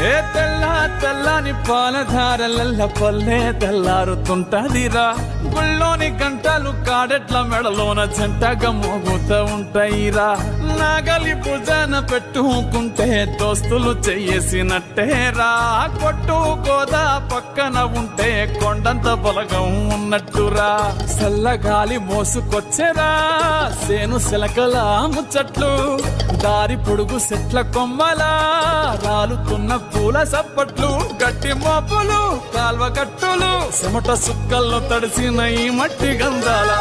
ఏ తెల్లని పాలధారలల్ల పల్లె తెల్లారుతుంటదిరా. గుళ్ళోని గంటలు కాడెట్ల మెడలోన జంటగా మోగుతూ ఉంటాయిరా. నాగలి భుజాన పెట్టుకుంటే దోస్తులు చెయ్యేసినట్టేరా. కొట్టు గోదా పక్కన ఉంటే కొండంత బలగం ఉన్నట్టురా. చల్లగాలి మోసుకొచ్చెరా సేను శిలకల ముచ్చట్లు. దారి పొడుగు చెట్ల కొమ్మలా రాలుతున్న పూల సప్పట్లు. గట్టి మోపులు కాల్వ గట్టులు చెమట సుక్కల్లో తడిసిన ఈ మట్టి గంధాల